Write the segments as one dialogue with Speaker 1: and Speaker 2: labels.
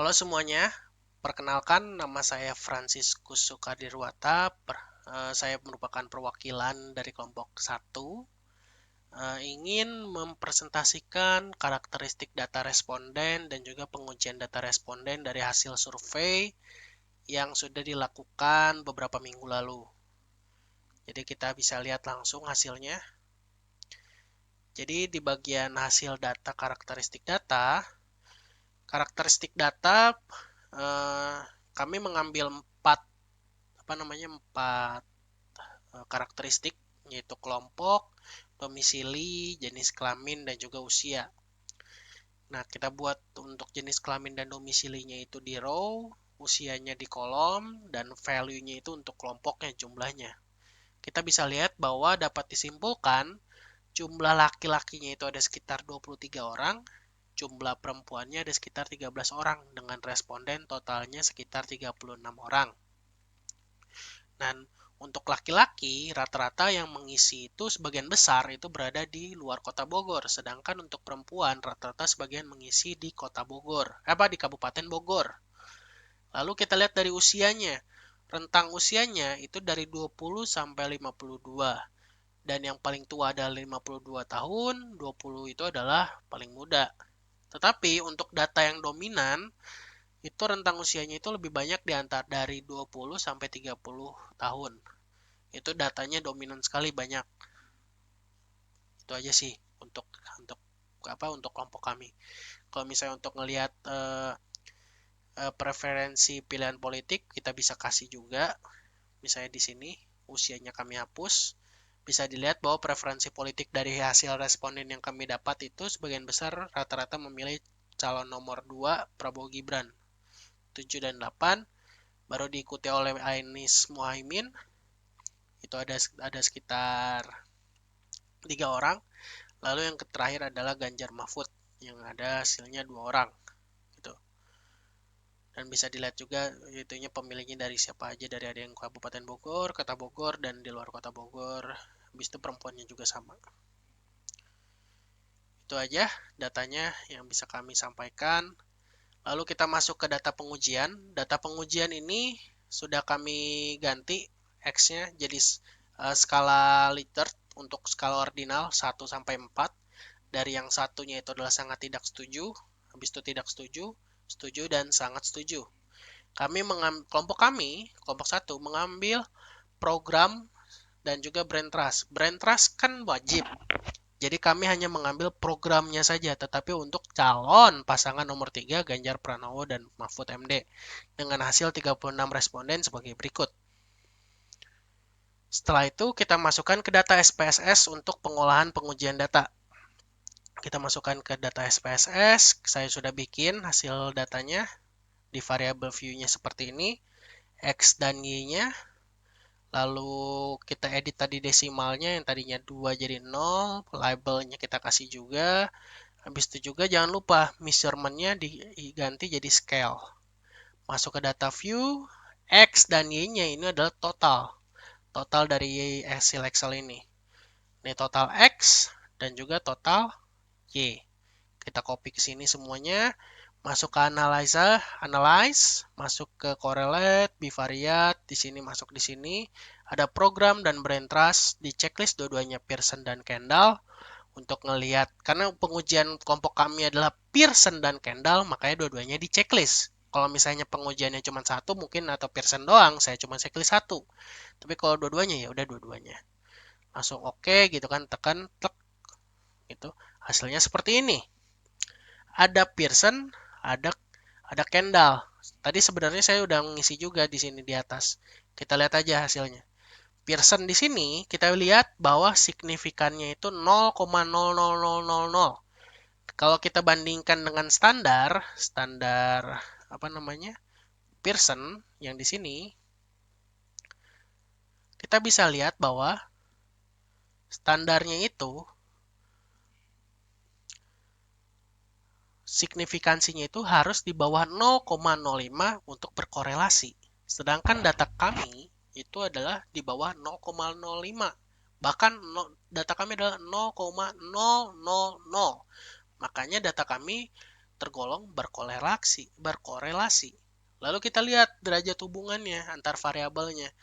Speaker 1: Halo semuanya, perkenalkan nama saya Franciscus Sukadirwata. Saya merupakan perwakilan dari kelompok 1. Ingin mempresentasikan karakteristik data responden dan juga pengujian data responden dari hasil survei yang sudah dilakukan beberapa minggu lalu. Jadi kita bisa lihat langsung hasilnya. Jadi di bagian hasil data karakteristik data eh, kami mengambil empat karakteristik, yaitu kelompok, domisili, jenis kelamin, dan juga usia. Nah, kita buat untuk jenis kelamin dan domisilinya itu di row, usianya di kolom, dan value-nya itu untuk kelompoknya, jumlahnya. Kita bisa lihat bahwa dapat disimpulkan jumlah laki-lakinya itu ada sekitar 23 orang, jumlah perempuannya ada sekitar 13 orang, dengan responden totalnya sekitar 36 orang. Dan untuk laki-laki, rata-rata yang mengisi itu sebagian besar itu berada di luar kota Bogor. Sedangkan untuk perempuan, rata-rata sebagian mengisi di kota Bogor. Di Kabupaten Bogor. Lalu kita lihat dari usianya. Rentang usianya itu dari 20 sampai 52. Dan yang paling tua adalah 52 tahun, 20 itu adalah paling muda. Tetapi untuk data yang dominan, itu rentang usianya itu lebih banyak di antara dari 20 sampai 30 tahun. Itu datanya dominan sekali, banyak. Itu aja sih untuk untuk kelompok kami. Kalau misalnya untuk ngelihat preferensi pilihan politik, kita bisa kasih juga. Misalnya di sini usianya kami hapus. Bisa dilihat bahwa preferensi politik dari hasil responden yang kami dapat itu sebagian besar rata-rata memilih calon nomor 2 Prabowo Gibran. 7 dan 8 baru diikuti oleh Anies Muhaimin. Itu ada sekitar 3 orang. Lalu yang terakhir adalah Ganjar Mahfud yang ada hasilnya 2 orang gitu. Dan bisa dilihat juga itunya pemilihnya dari siapa aja, dari ada yang Kabupaten Bogor, Kota Bogor, dan di luar Kota Bogor. Habis itu perempuannya juga sama. Itu aja datanya yang bisa kami sampaikan. Lalu kita masuk ke data pengujian. Data pengujian ini sudah kami ganti X-nya jadi skala Likert untuk skala ordinal 1 sampai 4. Dari yang satunya itu adalah sangat tidak setuju, habis itu tidak setuju, setuju, dan sangat setuju. Kelompok 1 mengambil program dan juga brand trust. Brand trust kan wajib. Jadi kami hanya mengambil programnya saja, tetapi untuk calon pasangan nomor 3 Ganjar Pranowo dan Mahfud MD dengan hasil 36 responden sebagai berikut. Setelah itu kita masukkan ke data SPSS untuk pengolahan pengujian data. Kita masukkan ke data SPSS, saya sudah bikin hasil datanya di variabel view-nya seperti ini, X dan Y-nya. Lalu kita edit tadi desimalnya yang tadinya 2 jadi 0, labelnya kita kasih juga. Habis itu juga jangan lupa measurement-nya diganti jadi scale. Masuk ke data view, X dan Y-nya ini adalah total. Total dari hasil Excel ini. Ini total X dan juga total Y. Kita copy ke sini semuanya. Masuk ke analyze, masuk ke correlate, bivariate, di sini masuk di sini. Ada program dan brand trust, di checklist dua-duanya Pearson dan Kendall. Untuk ngelihat, karena pengujian kelompok kami adalah Pearson dan Kendall, makanya dua-duanya di checklist. Kalau misalnya pengujiannya cuma satu mungkin atau Pearson doang, saya cuma checklist satu. Tapi kalau dua-duanya ya udah dua-duanya. Langsung oke gitu kan, tekan tek gitu. Hasilnya seperti ini. Ada Pearson, ada Kendall. Tadi sebenarnya saya udah ngisi juga di sini di atas. Kita lihat aja hasilnya. Pearson di sini kita lihat bahwa signifikannya itu 0,00000. Kalau kita bandingkan dengan standar Pearson yang di sini, kita bisa lihat bahwa standarnya itu signifikansinya itu harus di bawah 0,05 untuk berkorelasi. Sedangkan data kami itu adalah di bawah 0,05. Bahkan data kami adalah 0,000. Makanya data kami tergolong berkorelasi. Lalu kita lihat derajat hubungannya antar variabelnya.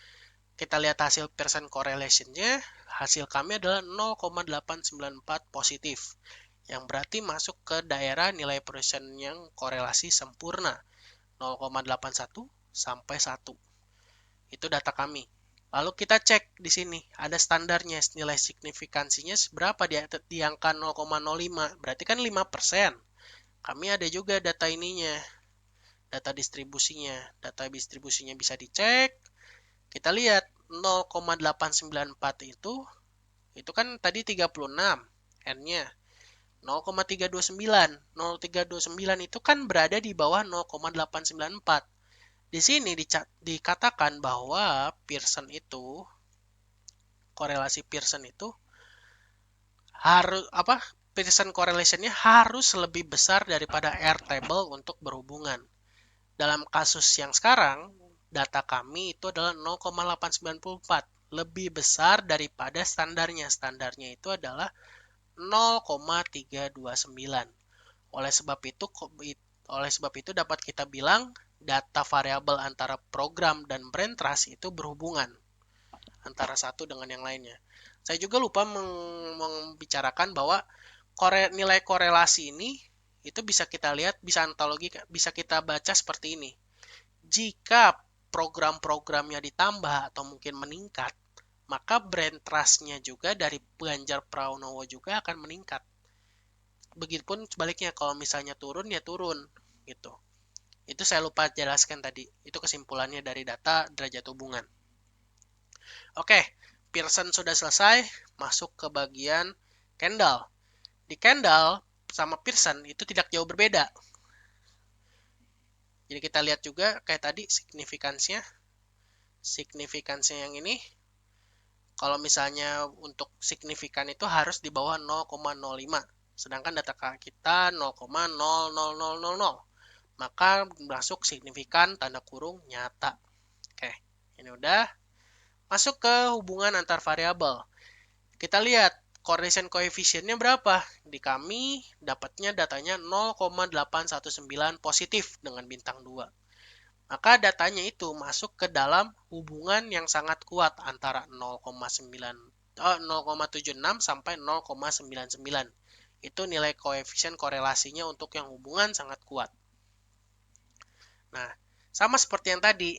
Speaker 1: Kita lihat hasil Pearson correlation-nya, hasil kami adalah 0,894 positif, yang berarti masuk ke daerah nilai Pearson yang korelasi sempurna, 0,81 sampai 1. Itu data kami. Lalu kita cek di sini, ada standarnya, nilai signifikansinya berapa di angka 0,05, berarti kan 5%. Kami ada juga data ininya, data distribusinya. Data distribusinya bisa dicek. Kita lihat 0,894 itu kan tadi 36 N-nya. 0,329. 0,329 itu kan berada di bawah 0,894. Di sini dikatakan bahwa korelasi Pearson itu harus Pearson correlation-nya harus lebih besar daripada R table untuk berhubungan. Dalam kasus yang sekarang, data kami itu adalah 0,894, lebih besar daripada standarnya. Standarnya itu adalah 0,329. Oleh sebab itu dapat kita bilang data variabel antara program dan brain trust itu berhubungan antara satu dengan yang lainnya. Saya juga lupa membicarakan bahwa nilai korelasi ini itu bisa kita lihat, bisa kita baca seperti ini. Jika program-programnya ditambah atau mungkin meningkat, maka brain trust-nya juga dari Ganjar Pranowo juga akan meningkat. Begitupun sebaliknya, kalau misalnya turun ya turun gitu. Itu saya lupa jelaskan tadi. Itu kesimpulannya dari data derajat hubungan. Oke, Pearson sudah selesai, masuk ke bagian Kendall. Di Kendall sama Pearson itu tidak jauh berbeda. Jadi kita lihat juga kayak tadi signifikansinya yang ini. Kalau misalnya untuk signifikan itu harus di bawah 0,05. Sedangkan data kita 0,00000. Maka masuk signifikan tanda kurung nyata. Oke, ini udah. Masuk ke hubungan antar variabel. Kita lihat correlation coefficient-nya berapa. Di kami dapatnya datanya 0,819 positif dengan bintang 2. Maka datanya itu masuk ke dalam hubungan yang sangat kuat antara 0,76 sampai 0,99. Itu nilai koefisien korelasinya untuk yang hubungan sangat kuat. Nah, sama seperti yang tadi.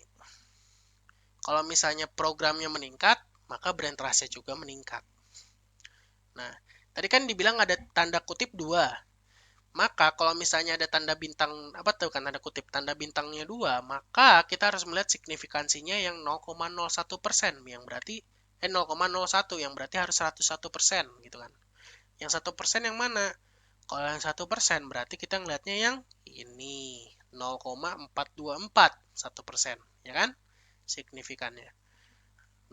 Speaker 1: Kalau misalnya programnya meningkat, maka brain trust-nya juga meningkat. Nah, tadi kan dibilang ada tanda kutip 2. Maka kalau misalnya ada tanda bintang, tanda kutip, tanda bintangnya 2, maka kita harus melihat signifikansinya yang 0,01%, yang berarti 0,01, yang berarti harus 101%, gitu kan. Yang 1% yang mana? Kalau yang 1% berarti kita ngelihatnya yang ini, 0,424, 1%, ya kan? Signifikannya.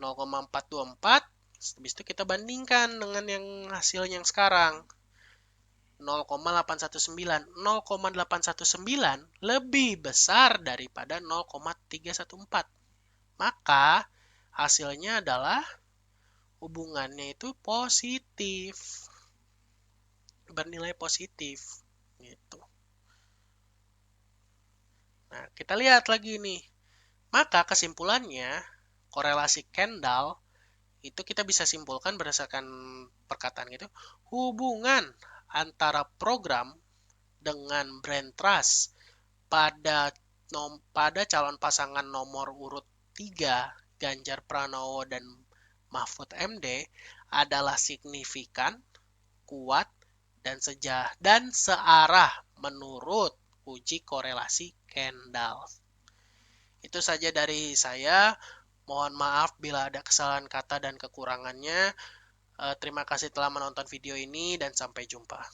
Speaker 1: 0,424, habis itu kita bandingkan dengan yang hasil yang sekarang. 0,819. 0,819 lebih besar daripada 0,314. Maka hasilnya adalah hubungannya itu positif. Bernilai positif. Gitu. Nah, kita lihat lagi nih. Maka kesimpulannya, korelasi Kendall itu kita bisa simpulkan berdasarkan perkataan gitu. Hubungan antara program dengan brain trust pada calon pasangan nomor urut 3 Ganjar Pranowo dan Mahfud MD adalah signifikan, kuat, dan searah menurut uji korelasi Kendall. Itu saja dari saya. Mohon maaf bila ada kesalahan kata dan kekurangannya. Terima kasih telah menonton video ini dan sampai jumpa.